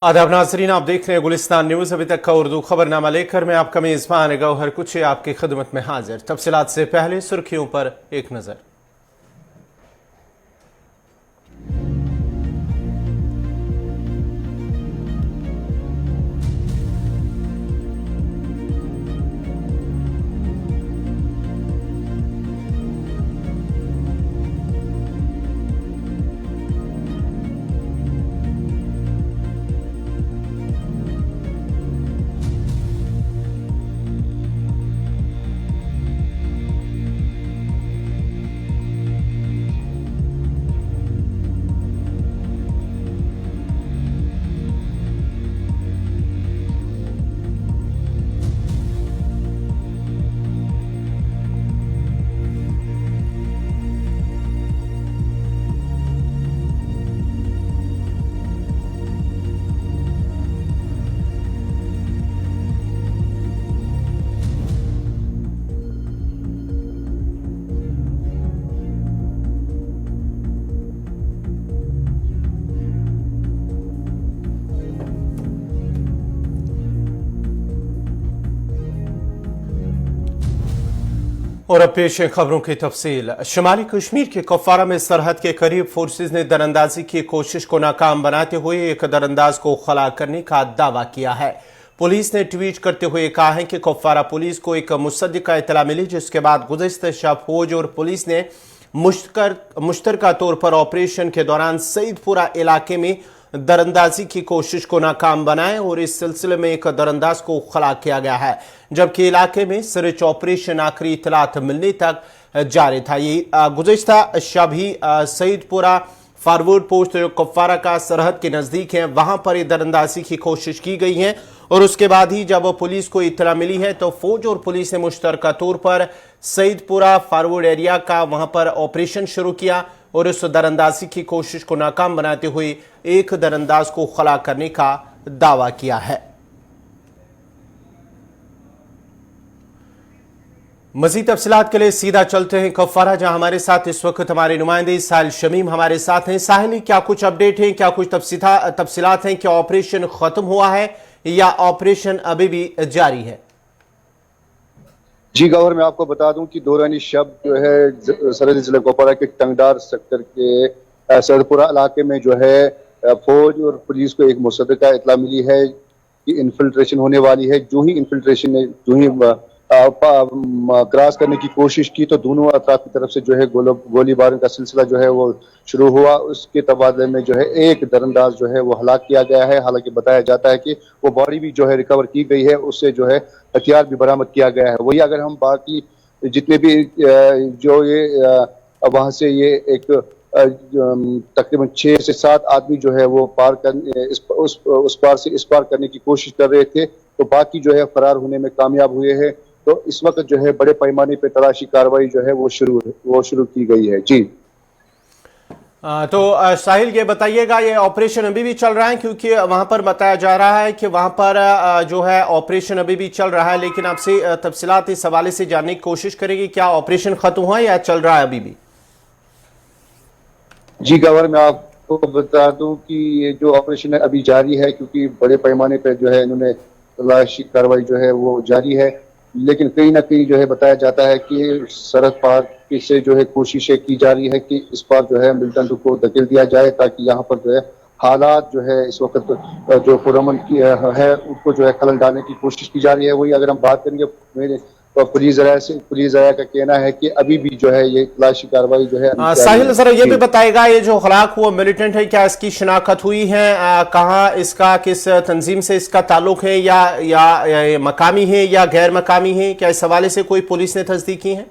आदाब नाजरीन, आप देख रहे हैं गुलिस्तान न्यूज। अभी तक का उर्दू खबरनामा लेकर मैं आपका मेजबान गौहर कुछ आपकी खिदमत में हाजिर। तफसीलात से पहले सुर्खियों पर एक नजर। और अब पेश है खबरों की तफसील। शुमाली कश्मीर के कुपवारा में सरहद के करीब फोर्सेज ने दरअंदाजी की कोशिश को नाकाम बनाते हुए एक दरअंदाज को खला करने का दावा किया है। पुलिस ने ट्वीट करते हुए कहा है कि कुपवारा पुलिस को एक मुसद्दिका इत्तला मिली, जिसके बाद गुज़िश्ता शब फौज और पुलिस ने मुश्तरका तौर पर ऑपरेशन के दौरान सईदपुरा इलाके में दरअंदाजी की कोशिश को नाकाम बनाए और इस सिलसिले में एक दरअंदाज को खला किया गया है, जबकि इलाके में सर्च ऑपरेशन आखिरी इतलात मिलने तक जारी था। ये गुज़िश्ता शब ही सईदपुरा फॉरवर्ड पोस्ट जो कुपवारा का सरहद के नज़दीक है, वहां पर दरअंदाजी की कोशिश की गई है और उसके बाद ही जब पुलिस को इत्तला मिली है तो फौज और पुलिस ने मुश्तरका तौर पर सईदपुरा फॉरवर्ड एरिया का वहां पर ऑपरेशन शुरू किया और उस दरअंदाजी की कोशिश को नाकाम बनाते हुए एक दरअंदाज को खला करने का दावा किया है। मजीद तफसीलात के लिए सीधा चलते हैं कुपवारा, जहां हमारे साथ इस वक्त हमारे नुमाइंदे साहिल शमीम हमारे साथ हैं। साहिल, क्या कुछ अपडेट है, क्या कुछ तफसीलात हैं? क्या ऑपरेशन खत्म हुआ है या ऑपरेशन अभी भी जारी है? जी गौहर, मैं आपको बता दूं कि दौरानी शब जो है सरहदी जिला कुपवारा के टंगदार सेक्टर के सईदपुरा इलाके में जो है फौज और पुलिस को एक मुसद्दिका इत्तला मिली है कि इन्फिल्ट्रेशन होने वाली है। जो ही क्रॉस करने की कोशिश की तो दोनों अतराफ की तरफ से जो है गोलीबारी का सिलसिला जो है वो शुरू हुआ। उसके तबादले में जो है एक दरअंदाज जो है वो हलाक किया गया है। हालांकि बताया जाता है कि वो बॉडी भी जो है रिकवर की गई है, उससे जो है हथियार भी बरामद किया गया है। वही अगर हम बाकी जितने भी जो ये वहां से ये एक तकरीबन 6 से 7 आदमी जो है वो पार कर उस पार से इस पार करने की कोशिश कर रहे थे, तो बाकी जो है फरार होने में कामयाब हुए हैं। तो इस वक्त जो है बड़े पैमाने पे तलाशी कार्रवाई जो है वो शुरू की गई है। जी तो साहिल, ये बताइएगा, ये ऑपरेशन अभी भी चल रहा है? क्योंकि वहां पर बताया जा रहा है कि वहां पर जो है ऑपरेशन अभी भी चल रहा है, लेकिन आपसे तफसीलात इस हवाले से जानने की कोशिश करेंगे। क्या ऑपरेशन खत्म हुआ या चल रहा है अभी भी? जी गवर्नर, मैं आपको बता दूं कि ये जो ऑपरेशन है अभी जारी है, क्योंकि बड़े पैमाने पर जो है इन्होंने तलाशी कार्रवाई जो है वो जारी है। लेकिन कहीं ना कहीं जो है बताया जाता है कि सरहद पार से जो है कोशिशें की जा रही है कि इस पार जो है मिलिटेंट को धकेल दिया जाए, ताकि यहाँ पर जो है हालात जो है इस वक्त जो पुरअमन की है उसको जो है खलल डालने की कोशिश की जा रही है। वही अगर हम बात करेंगे मेरे पुलिस ज़राया का कहना है कि अभी भी जो है ये तलाशी कार्रवाई जो है। साहिल, जरा ये भी बताएगा, ये जो हलाक हुआ मिलिटेंट है, क्या इसकी शिनाख्त हुई है? कहाँ इसका, किस तंजीम से इसका ताल्लुक है, या मकामी है या गैर मकामी है? क्या इस हवाले से कोई पुलिस ने तस्दीक की है?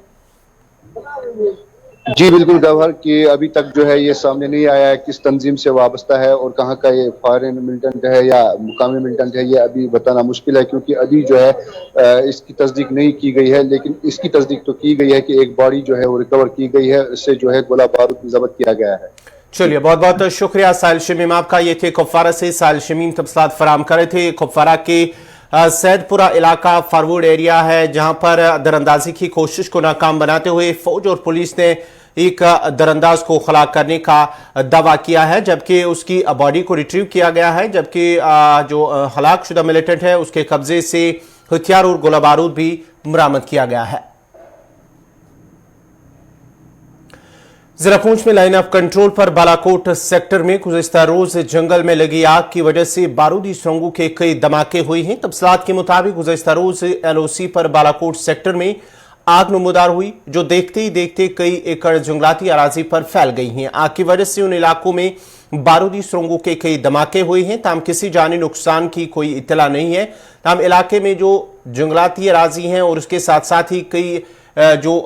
जी बिल्कुल गवर्नर, कि अभी तक जो है ये सामने नहीं आया है किस तंजीम से वाबस्ता है और कहाँ का ये फॉरेन मिलिटेंट है या मुकामी मिलिटेंट है, ये अभी बताना मुश्किल है, क्योंकि अभी जो है इसकी तस्दीक नहीं की गई है। लेकिन इसकी तस्दीक तो की गई है कि एक बॉडी जो है वो रिकवर की गई है, इससे जो है गोला बारूद भी जब्त किया गया है। चलिए, बहुत बहुत शुक्रिया साहिल शमीम आपका। ये थे कुपवारा से साहिल शमीम तफसीलात फराम कर रहे थे। कुपवारा के सैदपुरा इलाका फॉरवर्ड एरिया है, जहां पर दरअंदाजी की कोशिश को नाकाम बनाते हुए फौज और पुलिस ने एक दरअंदाज को हलाक करने का दावा किया है, जबकि उसकी बॉडी को रिट्रीव किया गया है, जबकि जो हलाकशुदा मिलिटेंट है उसके कब्जे से हथियार और गोला बारूद भी बरामद किया गया है। जिला पुंछ में लाइन ऑफ कंट्रोल पर बालाकोट सेक्टर में गुज़िश्ता रोज जंगल में लगी आग की वजह से बारूदी सुरंगों के कई धमाके हुए हैं। तफसीलात के मुताबिक गुज़िश्ता रोज एलओसी पर बालाकोट सेक्टर में आग नमूदार हुई, जो देखते ही देखते कई एकड़ जंगलाती अराजी पर फैल गई हैं। आग की वजह से उन इलाकों में बारूदी सुरंगों के कई धमाके हुए हैं। ताम किसी जानी नुकसान की कोई इत्तला नहीं है। ताम इलाके में जो जंगलाती अराजी हैं और उसके साथ साथ ही कई जो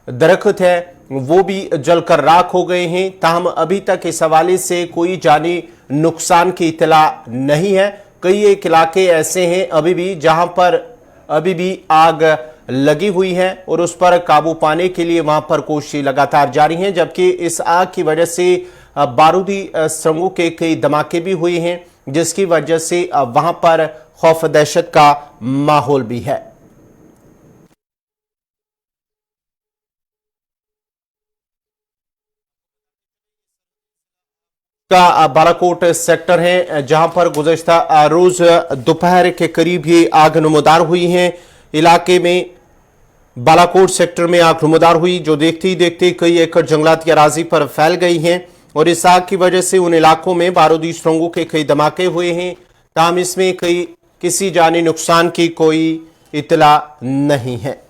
दरख्त है वो भी जलकर राख हो गए हैं। ताहम अभी तक इस हवाले से कोई जानी नुकसान की इत्तला नहीं है। कई एक इलाके ऐसे हैं अभी भी जहां पर अभी भी आग लगी हुई है और उस पर काबू पाने के लिए वहां पर कोशिश लगातार जारी है, जबकि इस आग की वजह से बारूदी सुरंगों के कई धमाके भी हुए हैं, जिसकी वजह से वहां पर खौफ दहशत का माहौल भी है। का बालाकोट सेक्टर है जहां पर गुज़श्ता रोज दोपहर के करीब ही आग नमूदार हुई है। इलाके में बालाकोट सेक्टर में आग नमूदार हुई, जो देखते ही देखते कई एकड़ जंगलाती अराजी पर फैल गई हैं और इस आग की वजह से उन इलाकों में बारूदी सुरंगों के कई धमाके हुए हैं। ताहम इसमें किसी जानी नुकसान की कोई इत्तला नहीं है।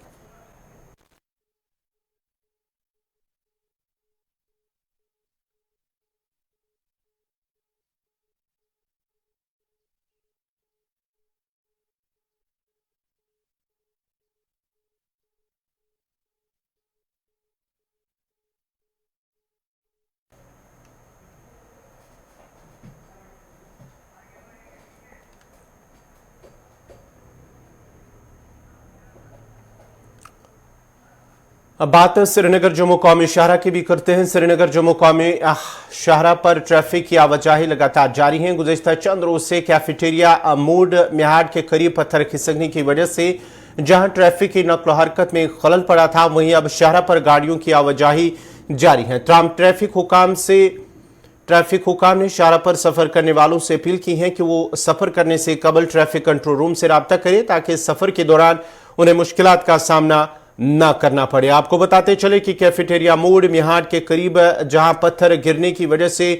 अब बात श्रीनगर जम्मू कौमी शाहरा की भी करते हैं। श्रीनगर जम्मू कौमी शाहरा पर ट्रैफिक की आवाजाही लगातार जारी है। गुज़श्ता चंद रोज से कैफेटेरिया मोड़ मिहाड़ के करीब पत्थर खिसकने की वजह से जहां ट्रैफिक की नक्ल हरकत में खलल पड़ा था, वहीं अब शाहरा पर गाड़ियों की आवाजाही जारी है। तमाम ट्रैफिक हुकाम ने शाहरा पर सफर करने वालों से अपील की है कि वो सफर करने से कबल ट्रैफिक कंट्रोल रूम से राब्ता करें, ताकि सफर के दौरान उन्हें मुश्किलात का सामना ना करना पड़े। आपको बताते चले कि कैफेटेरिया मोड़ मिहाड़ के करीब जहां पत्थर गिरने की वजह से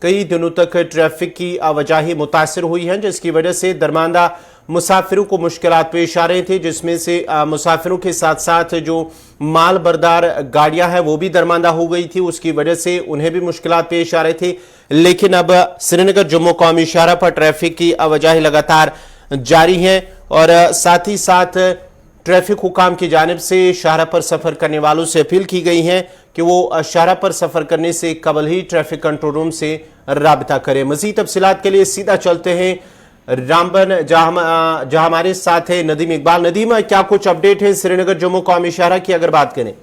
कई दिनों तक ट्रैफिक की आवाजाही मुतासिर हुई है, जिसकी वजह से दरमांदा मुसाफिरों को मुश्किलात पेश आ रहे थे, जिसमें से मुसाफिरों के साथ साथ जो माल बरदार गाड़ियां हैं वो भी दरमांदा हो गई थी। उसकी वजह से उन्हें भी मुश्किलात पेश आ रहे थे। लेकिन अब श्रीनगर जम्मू कौमी शाहरा पर ट्रैफिक की आवाजाही लगातार जारी है और साथ ही साथ ट्रैफिक हुकाम की जानिब से शाहरा पर सफर करने वालों से अपील की गई है कि वो शाहरा पर सफर करने से कबल ही ट्रैफिक कंट्रोल रूम से राबता करें। मजीद तफसीलात के लिए सीधा चलते हैं रामबन, जहां हमारे साथ है नदीम इकबाल। नदीम, क्या कुछ अपडेट है श्रीनगर जम्मू कौमी शाहरा की अगर बात करें?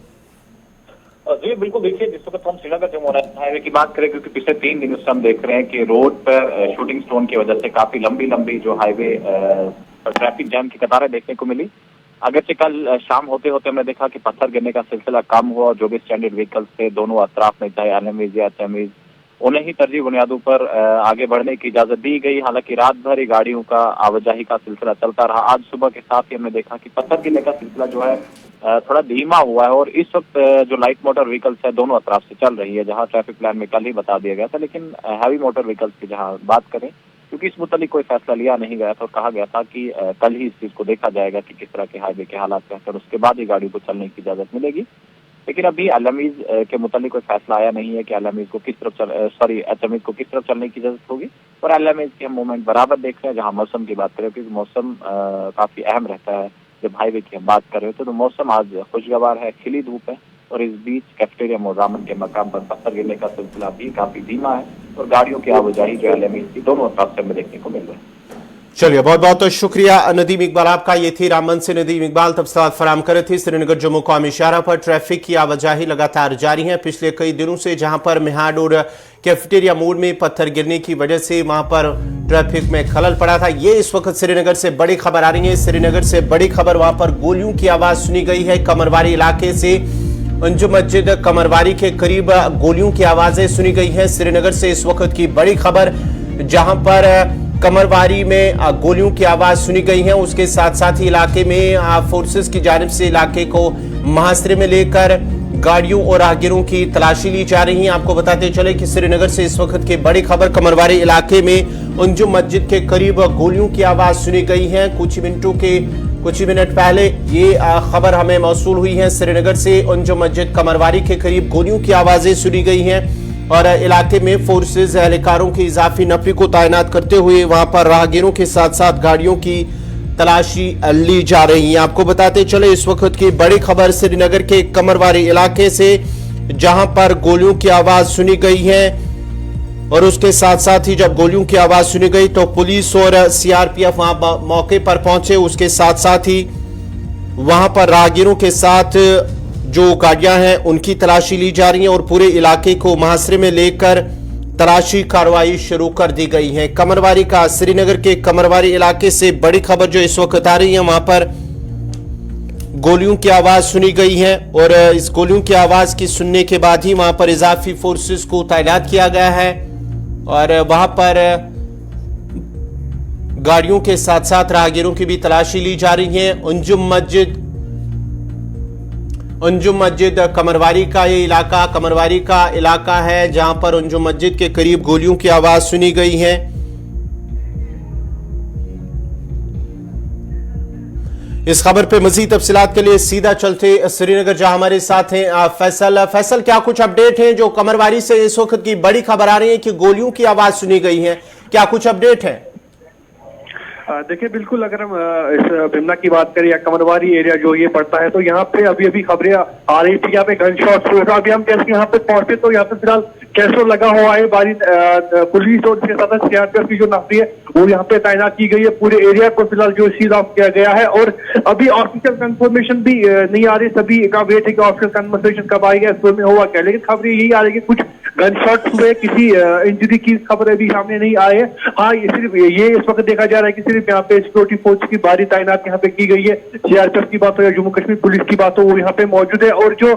जी बिल्कुल, देखिए जिस वक्त हम श्रीनगर जम्मू हाईवे की बात करें, क्योंकि पिछले 3 दिनों से हम देख रहे हैं कि रोड पर शूटिंग स्टोन की वजह से काफी लंबी जो हाईवे ट्रैफिक जैम की कतारें देखने को मिली। अगरचे कल शाम होते होते हमने देखा कि पत्थर गिरने का सिलसिला कम हुआ और जो भी स्टैंडर्ड व्हीकल्स थे दोनों अतराफ में, चाहे एलएमवीज या एचएमवीज, उन्हें ही तरजीह बुनियादों पर आगे बढ़ने की इजाजत दी गई। हालांकि रात भर ही गाड़ियों का आवाजाही का सिलसिला चलता रहा। आज सुबह के साथ ही हमने देखा कि पत्थर गिरने का सिलसिला जो है थोड़ा धीमा हुआ है और इस वक्त जो लाइट मोटर व्हीकल्स है दोनों अतराफ से चल रही है, जहां ट्रैफिक प्लान में कल ही बता दिया गया था। लेकिन हैवी मोटर व्हीकल्स की जहां बात करें, क्योंकि इस मुतालिक कोई फैसला लिया नहीं गया था और कहा गया था कि कल ही इस चीज को देखा जाएगा कि किस तरह के हाईवे के हालात हैं और उसके बाद ही गाड़ियों को चलने की इजाजत मिलेगी। लेकिन अभी एलएमवीज के मुतालिक कोई फैसला आया नहीं है कि एलएमवीज को किस तरफ एचएमवीज को किस तरफ चलने की इजाजत होगी। और एलएमवीज की हम मूवमेंट बराबर देख रहे हैं। जहां मौसम की बात करें, क्योंकि मौसम काफी अहम रहता है जब हाईवे की हम बात कर रहे होते, तो मौसम आज खुशगवार है, खिली धूप है और इस बीच कैफेटेरिया मोड़ रामन के मकाम पर पत्थर गिरने का सिलसिला भी काफी धीमा है और गाड़ियों की आवाजाही जो एलएमवीज की दोनों तरफ से हमें देखने को मिल रहा है। चलिए, बहुत बहुत शुक्रिया नदीम इकबाल आपका। ये थी रामबन से नदीम इकबाल तफसीलात फराम कर रहे थे। श्रीनगर जम्मू कौमी शाहरा पर ट्रैफिक की आवाजाही लगातार जारी है। पिछले कई दिनों से जहां पर मिहाड़ और कैफेटेरिया मोड़ में पत्थर गिरने की वजह से वहां पर ट्रैफिक में खलल पड़ा था। ये इस वक्त श्रीनगर से बड़ी खबर आ रही है। श्रीनगर से बड़ी खबर, वहां पर गोलियों की आवाज सुनी गई है कमरवारी इलाके से अंजुम मस्जिद कमरवारी के करीब गोलियों की आवाजें सुनी गई हैं। श्रीनगर से इस वक्त की बड़ी खबर, जहां पर कमरवारी में गोलियों की आवाज सुनी गई है। उसके साथ साथ ही इलाके में फोर्सेस की जानिब से इलाके को मुहासरे में लेकर गाड़ियों और राहगीरों की तलाशी ली जा रही है। आपको बताते चले कि श्रीनगर से इस वक्त की बड़ी खबर, कमरवारी इलाके में अंजुम मस्जिद के करीब गोलियों की आवाज सुनी गई है। कुछ ही मिनट पहले ये खबर हमें मौसूल हुई है। श्रीनगर से अंजुम मस्जिद कमरवारी के करीब गोलियों की आवाजें सुनी गई हैं और इलाके में फोर्सेज एहलकारों की इजाफी नफरी को तैनात करते हुए वहां पर राहगीरों के साथ साथ गाड़ियों की तलाशी ली जा रही है। आपको बताते चले इस वक्त की बड़ी खबर श्रीनगर के कमरवारी इलाके से, जहां पर गोलियों की आवाज सुनी गई है और उसके साथ साथ ही जब गोलियों की आवाज सुनी गई तो पुलिस और सीआरपीएफ वहां मौके पर पहुंचे। उसके साथ साथ ही वहां पर राहगीरों के साथ जो गाड़ियां हैं उनकी तलाशी ली जा रही है और पूरे इलाके को मुहासरे में लेकर तलाशी कार्रवाई शुरू कर दी गई है। कमरवारी का, श्रीनगर के कमरवारी इलाके से बड़ी खबर जो इस वक्त आ रही है, वहां पर गोलियों की आवाज सुनी गई है और इस गोलियों की आवाज की सुनने के बाद ही वहां पर इजाफी फोर्सेस को तैनात किया गया है और वहां पर गाड़ियों के साथ साथ राहगीरों की भी तलाशी ली जा रही है। अंजुम मस्जिद कमरवारी का ये इलाका, कमरवारी का इलाका है जहां पर अंजुम मस्जिद के करीब गोलियों की आवाज सुनी गई है। इस खबर पे मजीद तफसीलात के लिए सीधा चलते श्रीनगर, जहां हमारे साथ हैं फैसल, क्या कुछ अपडेट है? जो कमरवारी से इस वक्त की बड़ी खबर आ रही है कि गोलियों की आवाज सुनी गई है, क्या कुछ अपडेट है? देखिए, बिल्कुल अगर हम इस बिमना की बात करें या कमरवारी एरिया जो ये पड़ता है, तो यहाँ पे अभी खबरें आ रही थी, यहाँ पे गन शॉट हुए। तो अभी हम जैसे यहाँ पे पहुंचे तो यहाँ पे फिलहाल कैसो लगा हुआ है। पुलिस और उसके साथ सीआरपीएफ की जो नफरी है वो यहाँ पे तैनात की गई है। पूरे एरिया को फिलहाल जो सील ऑफ किया गया है और अभी ऑफिशियल कंफर्मेशन भी नहीं आ रही। सभी का वेट है कि ऑफिशियल कंफर्मेशन कब आएगा, इसमें हुआ क्या, लेकिन खबरें यही आ रही है कि कुछ गन शॉट हुए, किसी इंजरी की खबर अभी सामने नहीं आ रही है। हाँ, सिर्फ ये इस वक्त देखा जा रहा है कि सिर्फ यहाँ पे सिक्योरिटी फोर्स की भारी तैनात यहाँ पे की गई है। सीआरपीएफ की बात हो या जम्मू कश्मीर पुलिस की बात हो, वो यहाँ पे मौजूद है और जो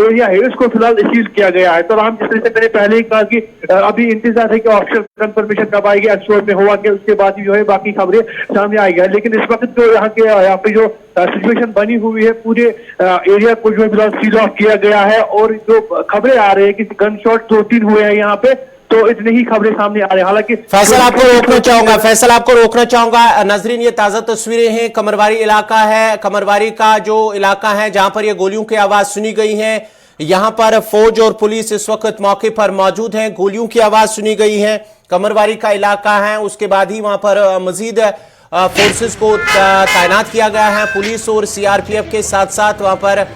एरिया है उसको फिलहाल सील किया गया है। तो हम जिस तरह से मैंने पहले ही कहा कि अभी इंतजार है कि ऑफिशियल कंफर्मेशन कब आएगी, एक्चुअल में हुआ कि उसके बाद ही जो है बाकी खबरें सामने आएगी। लेकिन इस वक्त जो यहाँ पे जो सिचुएशन बनी हुई है, पूरे एरिया को जो है फिलहाल सील ऑफ किया गया है और जो खबरें आ रही है कि गन शॉट 2-3 हुए हैं यहाँ पे, तो इतनी ही खबरें सामने आ रही है। हालांकि फैसल आपको रोकना चाहूंगा। नाजरीन, ये ताजा तस्वीरें हैं, कमरवारी इलाका है, कमरवारी का जो इलाका है जहां पर ये गोलियों की आवाज सुनी गई है। यहां पर फौज और पुलिस इस वक्त मौके पर मौजूद हैं। गोलियों की आवाज सुनी गई है, कमरवारी का इलाका है। उसके बाद ही वहां पर मजीद फोर्सेस को तैनात किया गया है। पुलिस और सीआरपीएफ के साथ साथ वहां पर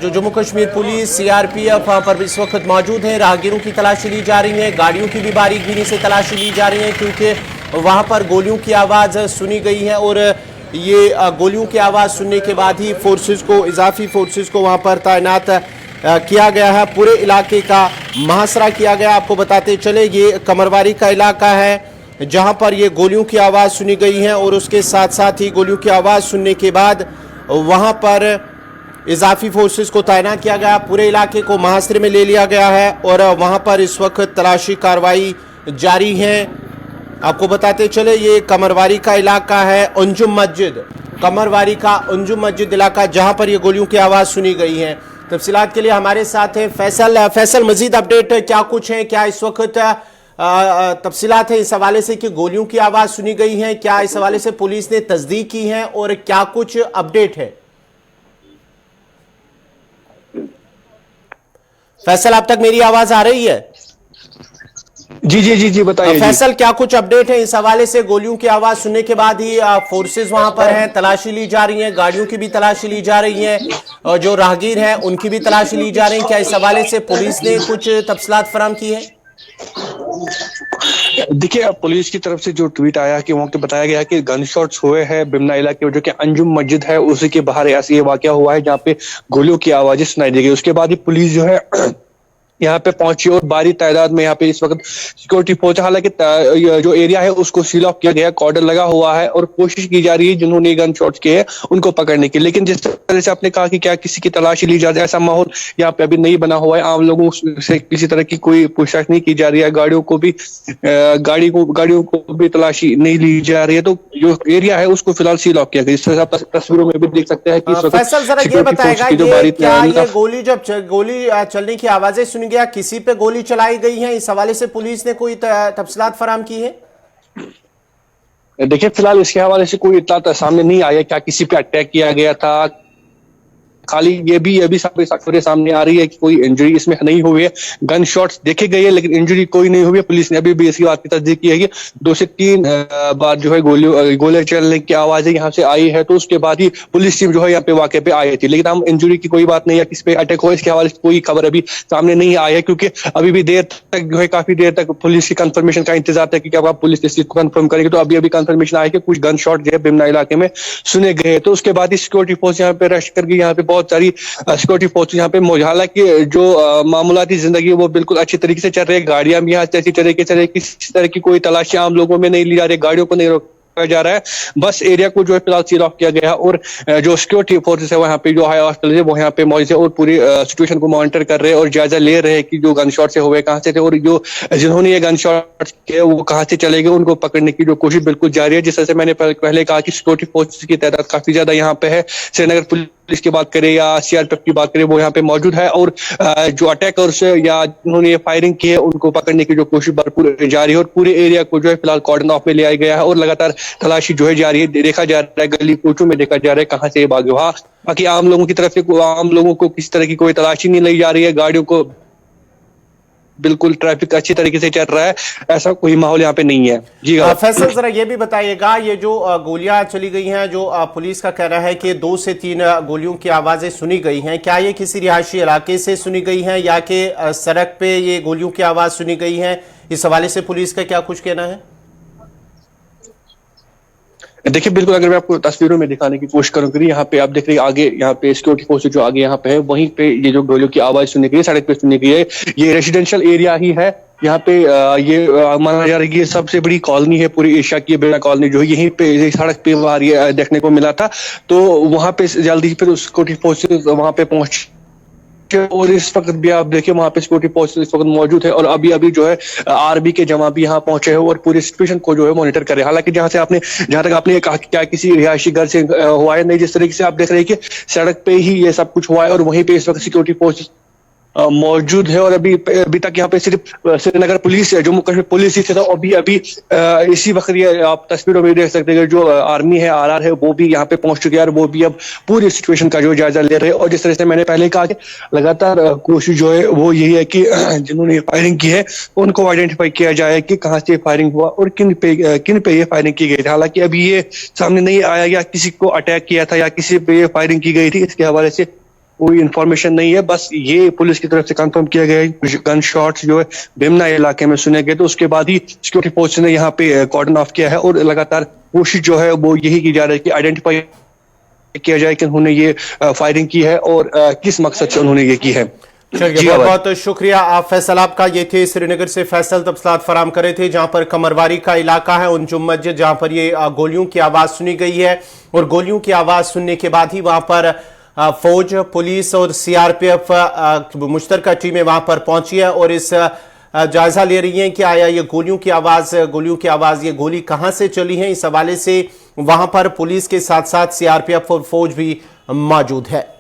जो जम्मू कश्मीर पुलिस, सीआरपीएफ वहां पर इस वक्त मौजूद है। राहगीरों की तलाशी ली जा रही है, गाड़ियों की भी बारीकी से तलाशी ली जा रही है, क्योंकि वहां पर गोलियों की आवाज सुनी गई है और ये गोलियों की आवाज सुनने के बाद ही इजाफी फोर्सेस को वहां पर तैनात किया गया है। पूरे इलाके का मुहासरा किया गया। आपको बताते चले ये कमरवारी का इलाका है जहां पर ये गोलियों की आवाज सुनी गई है और उसके साथ साथ ही गोलियों की आवाज सुनने के बाद वहां पर इजाफी फोर्सेस को तैनात किया गया। पूरे इलाके को मुहासरे में ले लिया गया है और वहां पर इस वक्त तलाशी कार्रवाई जारी है। आपको बताते चले ये कमरवारी का इलाका है, अंजुम मस्जिद, कमरवारी का अंजुम मस्जिद इलाका जहां पर ये गोलियों की आवाज सुनी गई है। तफसीलात के लिए हमारे साथ है फैसल, मजीद अपडेट क्या कुछ है, क्या इस वक्त तफसीलात है इस हवाले से कि गोलियों की आवाज सुनी गई है, क्या इस हवाले से पुलिस ने तस्दीक की है और क्या कुछ अपडेट है? फैसल, अब तक मेरी आवाज आ रही है? जी बताइए। फैसल, क्या कुछ अपडेट है इस हवाले से? गोलियों की आवाज सुनने के बाद ही फोर्सेस वहां पर हैं, तलाशी ली जा रही है, गाड़ियों की भी तलाशी ली जा रही है और जो राहगीर हैं उनकी भी तलाशी ली जा रही है। क्या इस हवाले से पुलिस ने कुछ तफसीलात फराहम की है? देखिए, पुलिस की तरफ से जो ट्वीट आया कि वहां पे बताया गया कि गन शॉट्स हुए हैं बिमना इलाके में, जो कि अंजुम मस्जिद है उसी के बाहर ऐसा ये वाकया हुआ है जहाँ पे गोलियों की आवाजें सुनाई दी गई। उसके बाद ही पुलिस जो है यहाँ पे पहुंची और भारी तादाद में यहाँ पे इस वक्त सिक्योरिटी फोर्स, हालांकि जो एरिया है उसको सील ऑफ किया गया, कॉर्डन लगा हुआ है और कोशिश की जा रही है जिन्होंने गन शॉट्स किए हैं उनको पकड़ने की। लेकिन जिस तरह से आपने कहा कि क्या किसी की तलाशी ली जा रही है, ऐसा माहौल यहाँ पे अभी नहीं बना हुआ है। आम लोगों से किसी तरह की कोई पूछताछ नहीं की जा रही है, गाड़ियों को भी तलाशी नहीं ली जा रही है। तो जो एरिया है उसको फिलहाल सील ऑफ किया गया। इस तरह से आप तस्वीरों में भी देख सकते हैं कि इस वक्त फैसल जरा ये बताएगा, ये क्या ये गोली जब गोली चलने की आवाजें सुनी गया, किसी पे गोली चलाई गई है, इस हवाले से पुलिस ने कोई तफसीलात फराम की है? देखिए फिलहाल इसके हवाले से कोई इत्तला सामने नहीं आया क्या किसी पे अटैक किया गया था। खाली ये भी सामने आ रही है कि कोई इंजरी इसमें नहीं हुई है। गन शॉट्स देखे गए हैं लेकिन इंजरी कोई नहीं हुई है। पुलिस ने अभी भी इसकी बात की तस्दीक की है कि 2 से 3 बार जो है गोले चलने की आवाजें यहाँ से आई है, तो उसके बाद ही पुलिस टीम जो है यहाँ पे वाकई पे आई थी। लेकिन हम इंजरी की कोई बात नहीं है, किस पे अटैक हुआ इसके हवाले से कोई खबर अभी सामने नहीं आई है, क्योंकि अभी भी देर तक जो है काफी देर तक पुलिस की कंफर्मेशन का इंतजार था कि क्या पुलिस इस चीज को कंफर्म करेगी। तो अभी कंफर्मेशन आया कि कुछ गन शॉट जो है बिमना इलाके में सुने गए। तो उसके बाद ही सिक्योरिटी फोर्स यहाँ पे रश कर गई। यहाँ पे बहुत सारी सिक्योरिटी फोर्स यहाँ पे मौजूद, हालांकि जो मामूलाती जिंदगी वो बिल्कुल अच्छी तरीके से चल रही है। गाड़ियां भी यहाँ अच्छी तरीके से चल रही है, किसी तरह की कोई तलाशी आम लोगों में नहीं ली जा रही, गाड़ियों को नहीं रोका जा रहा है। बस एरिया को जो है फिलहाल सील ऑफ किया गया है और जो सिक्योरिटी फोर्सेस है वहाँ पे जो है हॉस्टल है वो यहाँ पे मौजूद है और पूरी सिचुएशन को मॉनिटर कर रहे हैं और जायजा ले रहे हैं कि जो गन शॉट से हुए कहाँ से थे और जो जिन्होंने ये गन शॉट किए वो कहाँ से चले गए, उनको पकड़ने की जो कोशिश बिल्कुल जारी है। जिस तरह से मैंने पहले कहा कि सिक्योरिटी फोर्सेस की तादाद काफी ज्यादा यहाँ पे है। श्रीनगर पुलिस की बात करें या सीआरपीएफ की बात करें वो यहाँ पे मौजूद है और जो अटैकर्स या जिन्होंने ये फायरिंग की है उनको पकड़ने की जो कोशिश भरपूर जारी है और पूरे एरिया को जो है फिलहाल कॉर्डन ऑफ में ले आया गया है और लगातार तलाशी जो है जारी है। देखा जा रहा है गली कूचों में देखा जा रहा है कहाँ से ये भागे। वहाँ बाकी आम लोगों की तरफ से आम लोगों को किसी तरह की कोई तलाशी नहीं ली जा रही है, गाड़ियों को बिल्कुल ट्रैफिक अच्छी तरीके से चल रहा है, ऐसा कोई माहौल यहाँ पे नहीं है। जी फैसल जरा ये भी बताइएगा, ये जो गोलियां चली गई हैं, जो पुलिस का कहना है कि 2 से 3 गोलियों की आवाजें सुनी गई हैं, क्या ये किसी रिहायशी इलाके से सुनी गई हैं या कि सड़क पे ये गोलियों की आवाज सुनी गई है? इस हवाले से पुलिस का क्या कुछ कहना है? देखिए बिल्कुल, अगर मैं आपको तस्वीरों में दिखाने की कोशिश करूंगी, यहाँ पे आप देख रहे हैं आगे यहाँ पे सिक्योरिटी फोर्स जो आगे यहाँ पे है वहीं पे ये जो गोलियों की आवाज सुनी गई है सड़क पे सुनी गई है। ये रेजिडेंशियल एरिया ही है। यहाँ पे ये माना जा रहा है कि ये सबसे बड़ी कॉलोनी है पूरी एशिया की, बिरला कॉलोनी जो है यहीं पे सड़क पे बाहर ये देखने को मिला था। तो वहां पे जल्दी फिर सिक्योरिटी फोर्सेस वहां पे पहुंच और इस वक्त भी आप देखिए वहां पे सिक्योरिटी फोर्स इस वक्त मौजूद है और अभी जो है आर्मी के जवान भी यहाँ पहुंचे हैं और पूरी सिचुएशन को जो है मॉनिटर कर रहे हैं। हालांकि जहां तक आपने कहा कि क्या किसी रिहायशी घर से हुआ है, नहीं, जिस तरीके से आप देख रहे हैं कि सड़क पे ही ये सब कुछ हुआ है और वहीं पे इस वक्त सिक्योरिटी फोर्स मौजूद है और अभी तक यहाँ पे सिर्फ श्रीनगर पुलिस है, जम्मू कश्मीर पुलिस ही था। अभी इसी वक्त ये आप तस्वीरों में देख सकते हैं जो आर्मी है, आरआर है, वो भी यहाँ पे पहुंच चुके हैं और वो भी अब पूरी सिचुएशन का जो जायजा ले रहे हैं। और जिस तरह से मैंने पहले कहा कि लगातार कोशिश जो है वो यही है कि जिन्होंने फायरिंग की है उनको आइडेंटिफाई किया जाए कि कहाँ से फायरिंग हुआ और किन पे ये फायरिंग की गई थी। हालांकि अभी ये सामने नहीं आया या किसी को अटैक किया था या किसी पे ये फायरिंग की गई थी, इसके हवाले से कोई इंफॉर्मेशन नहीं है। बस ये पुलिस की तरफ से कंफर्म किया गया है गन शॉट्स जो है बिमना इलाके में सुने गए। तो उसके बाद ही सिक्योरिटी फोर्स ने यहाँ पे कॉर्डन ऑफ किया है और लगातार कोशिश जो है वो यही की जा रही है कि आइडेंटिफाई किया जाए कि उन्होंने ये फायरिंग की है और किस मकसद से उन्होंने ये की है। चलिए, बहुत बहुत शुक्रिया आप फैसल आपका। ये थे श्रीनगर से फैसल तफसीलात फराम करे थे, जहां पर कमरवारी का इलाका है, अंजुम मस्जिद, जहां पर ये गोलियों की आवाज सुनी गई है और गोलियों की आवाज सुनने के बाद ही वहां पर फौज, पुलिस और सीआरपीएफ मुश्तरका टीमें वहां पर पहुंची है और इस जायजा ले रही हैं कि आया ये गोलियों की आवाज ये गोली कहां से चली है। इस हवाले से वहां पर पुलिस के साथ साथ सीआरपीएफ और फौज भी मौजूद है।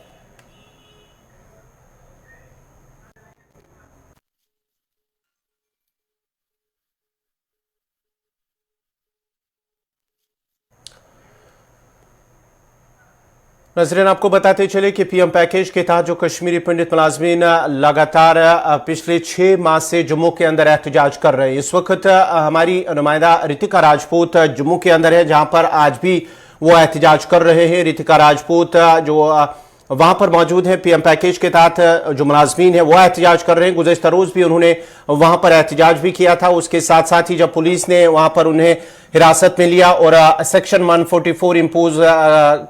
नजरीन, आपको बताते चले कि पीएम पैकेज के तहत जो कश्मीरी पंडित मुलाजमीन लगातार पिछले 6 माह से जम्मू के अंदर एहतजाज कर रहे हैं। इस वक्त हमारी नुमाइंदा रितिका राजपूत जम्मू के अंदर है, जहां पर आज भी वो एहतजाज कर रहे हैं। रितिका राजपूत जो वहां पर मौजूद हैं। पीएम पैकेज के तहत जो मुलाजमीन है वो एहतजाज कर रहे हैं। गुज़श्ता रोज भी उन्होंने वहां पर एहतजाज भी किया था। उसके साथ साथ ही जब पुलिस ने वहां पर उन्हें हिरासत में लिया और सेक्शन 144 इम्पोज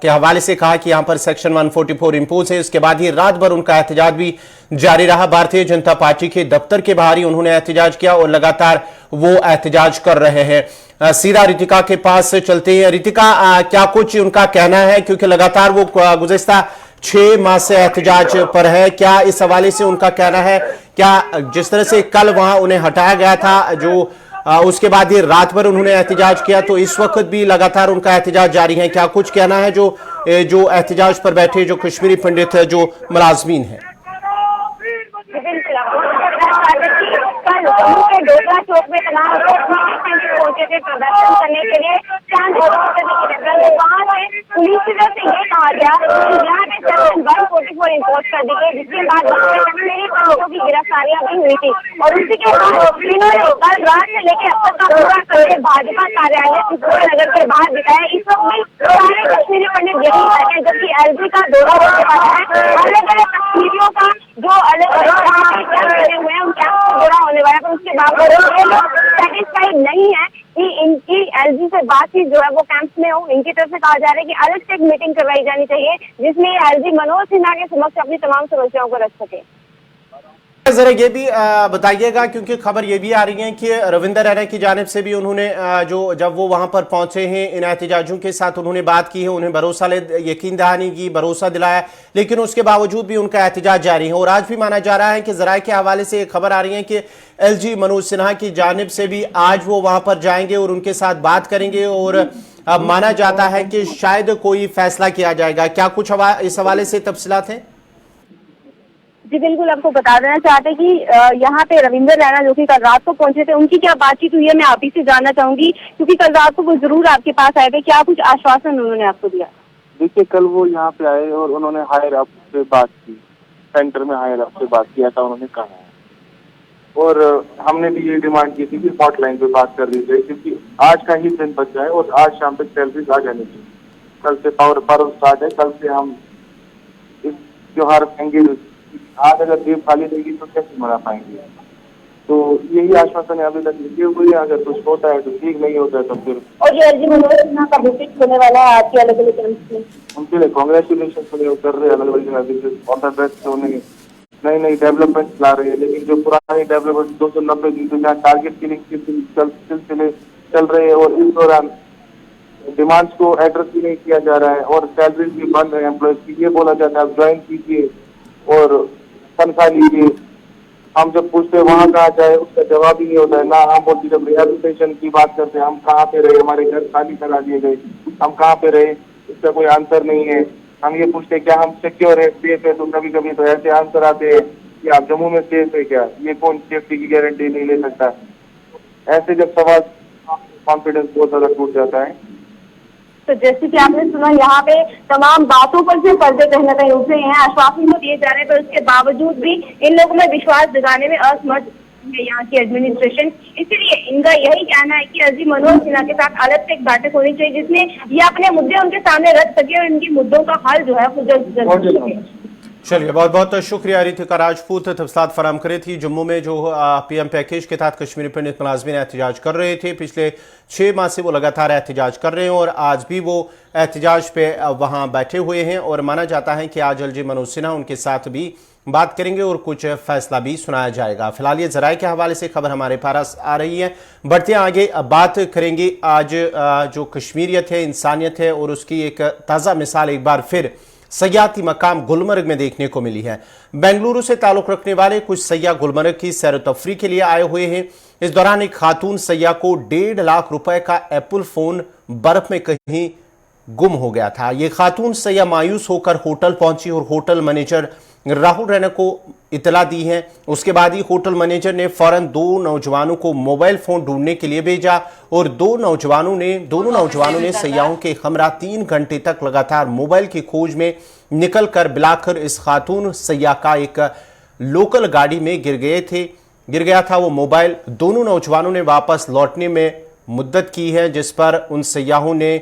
के हवाले से कहा कि यहां पर सेक्शन 144 इम्पोज है, उसके बाद ही रात भर उनका एहतजाज भी जारी रहा। भारतीय जनता पार्टी के दफ्तर के बाहर ही उन्होंने एहतजाज किया और लगातार वो एहतजाज कर रहे हैं। सीधा रितिका के पास चलते हैं। रितिका, क्या कुछ उनका कहना है, क्योंकि लगातार वो गुज़श्ता 6 माह से एहतजाज पर है, क्या इस हवाले से उनका कहना है? क्या जिस तरह से कल वहां उन्हें हटाया गया था, जो उसके बाद ये रात भर उन्होंने एहतजाज किया, तो इस वक्त भी लगातार उनका एहतजाज जारी है, क्या कुछ कहना है जो एहतजाज पर बैठे जो कश्मीरी पंडित है, जो मुलाजमीन है? कल जम्मू के डोगरा चौक में तमाम लोग पहुंचे थे प्रदर्शन करने के लिए। वहाँ से पुलिस की तरफ से ये कहा गया कि यहाँ पे सेक्शन 144 इम्पोज कर दी गई, जिसके बाद कश्मीरी लोगों की गिरफ्तारियां भी हुई थी। और उसी के बाद इन्होंने कल रात से लेकर अब तक का पूरा करके भाजपा कार्यालय नगर के बाहर दिखाया। इस वक्त में सारे कश्मीरी पंडित यही बैठे, जबकि एलजी का दौरा होने वाला है। अलग अलग कश्मीरियों का जो अलग अलग कैंप हुए हैं उन कैंप से दौरा होने वाला है, पर उसके बावजूद ये लोग सेटिस्फाइड नहीं है कि इनकी एलजी से बातचीत जो है वो कैंप्स में हो। इनकी तरफ से कहा जा रहा है कि अलग से एक मीटिंग करवाई जानी चाहिए, जिसमें एलजी मनोज सिन्हा के समक्ष अपनी तमाम समस्याओं को रख सके। जरा ये भी बताइएगा, क्योंकि खबर ये भी आ रही है कि रविंदर रैना की जानिब से भी उन्होंने जो जब वो वहां पर पहुंचे हैं इन एहतजाजियों के साथ उन्होंने बात की है, उन्हें भरोसा यकीन दहानी की, भरोसा दिलाया, लेकिन उसके बावजूद भी उनका एहतजाज जारी है। और आज भी माना जा रहा है कि जराये के हवाले से खबर आ रही है कि एलजी मनोज सिन्हा की जानिब से भी आज वो वहां पर जाएंगे और उनके साथ बात करेंगे और माना जाता है कि शायद कोई फैसला किया जाएगा। क्या कुछ इस हवाले से तफसीलात हैं? जी बिल्कुल, आपको बता देना चाहते कि यहाँ पे रविंदर रैना जो कि कल रात को पहुंचे थे, उनकी क्या बातचीत हुई है मैं आप ही से जानना चाहूंगी, क्योंकि कल रात को वो जरूर आपके पास आए थे। क्या कुछ आश्वासन उन्होंने आपको दिया? देखिए, कल वो यहाँ पे आए और उन्होंने हायर अप से बात की, सेंटर में हायर अप से बात किया था उन्होंने कहा है। और हमने भी ये डिमांड की थी कि हॉटलाइन पे बात कर ली जाए, क्योंकि आज का ही दिन बचा है और आज शाम तक सैलरीज आ जानी चाहिए। कल से पावर पर्व स्टार्ट है, कल से हम इस त्योहार एंगेज। आज अगर जेब खाली रहेगी तो कैसे मना पाएंगे? तो यही आश्वासन है अभी तक लिखे हुए हैं। अगर कुछ होता है तो ठीक, नहीं होता है तो फिर। और ये एलजी मनोज सिन्हा का विजिट होने वाला है आज के अलग अलग कैंप्स में, उनके लिए कांग्रेचुलेशन कर रहे हैं। अलग अलग नई नई डेवलपमेंट ला रहे हैं, लेकिन जो पुरानी डेवलपमेंट 290 दिन से जहाँ टारगेट किलिंग के सिलसिले चल रहे हैं और इस दौरान डिमांड्स को एड्रेस भी नहीं किया जा रहा है और सैलरीज भी बंद है एम्प्लॉयज की। ये बोला जाता है आप ज्वाइन कीजिए और तनख्वाह लीजिए। हम जब पूछते हैं वहाँ कहाँ जाए, उसका जवाब ही नहीं होता है। ना हम बोलते जब रिहेबिलिटेशन की बात करते हैं, हम कहाँ पे रहे, हमारे घर खाली करा दिए गए, हम कहाँ पे रहे, इसका कोई आंसर नहीं है। हम ये पूछते हैं क्या हम सिक्योर है, सेफ है, तो कभी कभी तो ऐसे आंसर आते हैं कि आप जम्मू में सेफ है क्या? ये कौन सेफ्टी की गारंटी नहीं ले सकता? ऐसे जब सवाल, कॉन्फिडेंस बहुत ज्यादा टूट जाता है। तो जैसे कि आपने सुना, यहाँ पे तमाम बातों पर से पर्दे कहीं न कहीं उठ रहे हैं, आश्वासन तो दिए जा रहे हैं, पर उसके बावजूद भी इन लोगों में विश्वास जगाने में असमर्थ है यहाँ की एडमिनिस्ट्रेशन। इसलिए इनका यही कहना है कि एलजी मनोज सिन्हा के साथ अलग से एक बैठक होनी चाहिए, जिसमें ये अपने मुद्दे उनके सामने रख सके और इनकी मुद्दों का हल जो है वो जल्द हो सके। चलिए, बहुत बहुत शुक्रिया रितिका राजपूत, तफसीलात फराम करे थी। जम्मू में जो पीएम पैकेज के तहत कश्मीरी पंडित मुलाजमीन एहतजाज कर रहे थे, पिछले 6 माह से वो लगातार एहतजाज कर रहे हैं और आज भी वो एहतजाज पे वहां बैठे हुए हैं और माना जाता है कि आज एलजी मनोज सिन्हा उनके साथ भी बात करेंगे और कुछ फैसला भी सुनाया जाएगा। फिलहाल ये जराये के हवाले से खबर हमारे पास आ रही है। बढ़ते आगे बात करेंगे आज जो कश्मीरियत है, इंसानियत है और उसकी एक ताज़ा मिसाल एक बार फिर सयाती मकाम गुलमर्ग में देखने को मिली है। बेंगलुरु से ताल्लुक रखने वाले कुछ सयाह गुलमर्ग की सैर तफरी के लिए आए हुए हैं। इस दौरान एक खातून सयाह को 1.5 लाख रुपए का एप्पल फोन बर्फ में कहीं गुम हो गया था। ये खातून सयाह मायूस होकर होटल पहुंची और होटल मैनेजर राहुल रैना को इतला दी है। उसके बाद ही होटल मैनेजर ने फौरन 2 नौजवानों को मोबाइल फोन ढूंढने के लिए भेजा और दोनों नौजवानों ने सयाहों के हमरा 3 घंटे तक लगातार मोबाइल की खोज में निकलकर बिलाकर इस खातून सयाह का एक लोकल गाड़ी में गिर गया था वो मोबाइल। दोनों नौजवानों ने वापस लौटने में मुद्दत की है, जिस पर उन सयाहों ने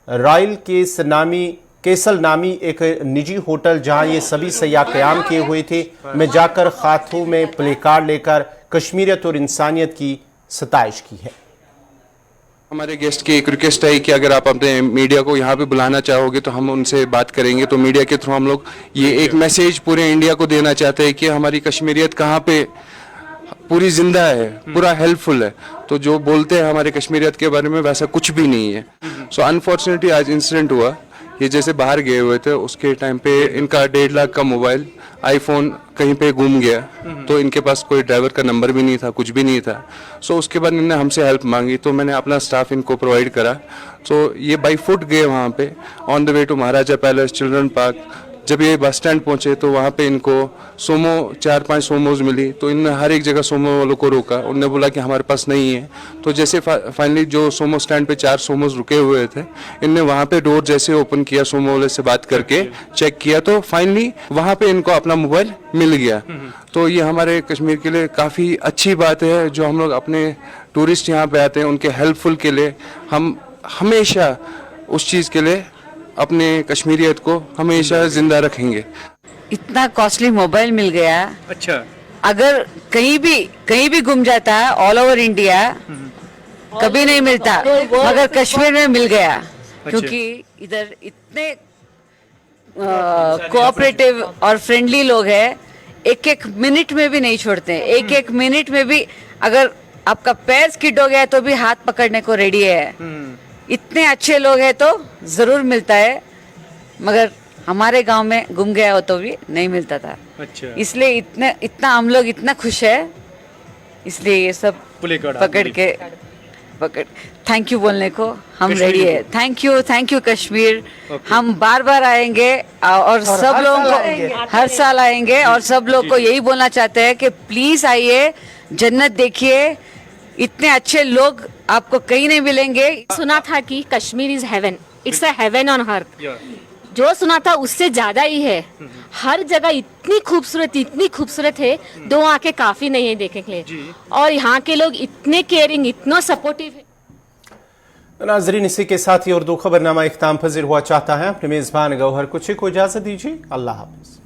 रॉयल केस नामी केसल नामी एक निजी होटल जहां ये सभी सयाह क़याम किए हुए थे, में जाकर हाथों में प्ले कार्ड लेकर कश्मीरियत और इंसानियत की सताइश की है। हमारे गेस्ट की एक रिक्वेस्ट है कि अगर आप अपने मीडिया को यहाँ पे बुलाना चाहोगे तो हम उनसे बात करेंगे। तो मीडिया के थ्रू हम लोग ये एक मैसेज पूरे इंडिया को देना चाहते हैं कि हमारी कश्मीरियत कहाँ पे पूरी जिंदा है, पूरा हेल्पफुल है। तो जो बोलते हैं हमारे कश्मीरियत के बारे में वैसा कुछ भी नहीं है। सो अनफॉर्चुनेटली आज इंसिडेंट हुआ, ये जैसे बाहर गए हुए थे उसके टाइम पे इनका 1.5 लाख का मोबाइल आईफोन कहीं पे गुम गया। तो इनके पास कोई ड्राइवर का नंबर भी नहीं था, कुछ भी नहीं था। सो उसके बाद इन्होंने हमसे हेल्प मांगी, तो मैंने अपना स्टाफ इनको प्रोवाइड करा। सो ये बाई फुट गए वहाँ पे on the way to Maharaja palace children park. जब ये बस स्टैंड पहुंचे तो वहाँ पे इनको सोमो 4-5 सोमोज मिली। तो इनने हर एक जगह सोमो वालों को रोका, उनने बोला कि हमारे पास नहीं है। तो जैसे फाइनली जो सोमो स्टैंड पे 4 सोमोज रुके हुए थे, इनने वहाँ पे डोर जैसे ओपन किया, सोमो वाले से बात करके चेक किया तो फाइनली वहाँ पे इनको अपना मोबाइल मिल गया। तो ये हमारे कश्मीर के लिए काफ़ी अच्छी बात है। जो हम लोग अपने टूरिस्ट यहाँ पे आते हैं उनके हेल्पफुल के लिए हम हमेशा उस चीज़ के लिए अपने कश्मीरियत को हमेशा जिंदा रखेंगे। इतना कॉस्टली मोबाइल मिल गया। अच्छा, अगर कहीं भी गुम जाता है ऑल ओवर इंडिया कभी नहीं मिलता, मगर कश्मीर में मिल गया। क्योंकि इधर इतने कोऑपरेटिव और फ्रेंडली लोग हैं, एक मिनट में भी नहीं छोड़ते। एक मिनट में भी अगर आपका पैर स्किड हो गया तो भी हाथ पकड़ने को रेडी है। इतने अच्छे लोग हैं तो जरूर मिलता है, मगर हमारे गांव में गुम गया हो तो भी नहीं मिलता था। अच्छा, इसलिए इतना हम लोग इतना खुश है, इसलिए ये सब पकड़ थैंक यू बोलने को हम रेडी है। Thank you Kashmir. हम बार बार आएंगे और सब लोगों को हर साल आएंगे और सब लोग को यही बोलना चाहते हैं कि प्लीज आइए, जन्नत देखिए। इतने अच्छे लोग आपको कहीं नहीं मिलेंगे। सुना था कि Kashmir is heaven, it's a heaven on earth. जो सुना था उससे ज्यादा ही है। हर जगह इतनी खूबसूरत है, 2 आंखें काफी नहीं है देखने के लिए। और यहाँ के लोग इतने केयरिंग, इतना सपोर्टिव है। नाजरीन, इसी के साथ ही उर्दू खबरनामा इख्ताम पजीर हुआ चाहता है। अपने मेजबान गौहर कुची को इजाजत दीजिए। अल्लाह हाफिज।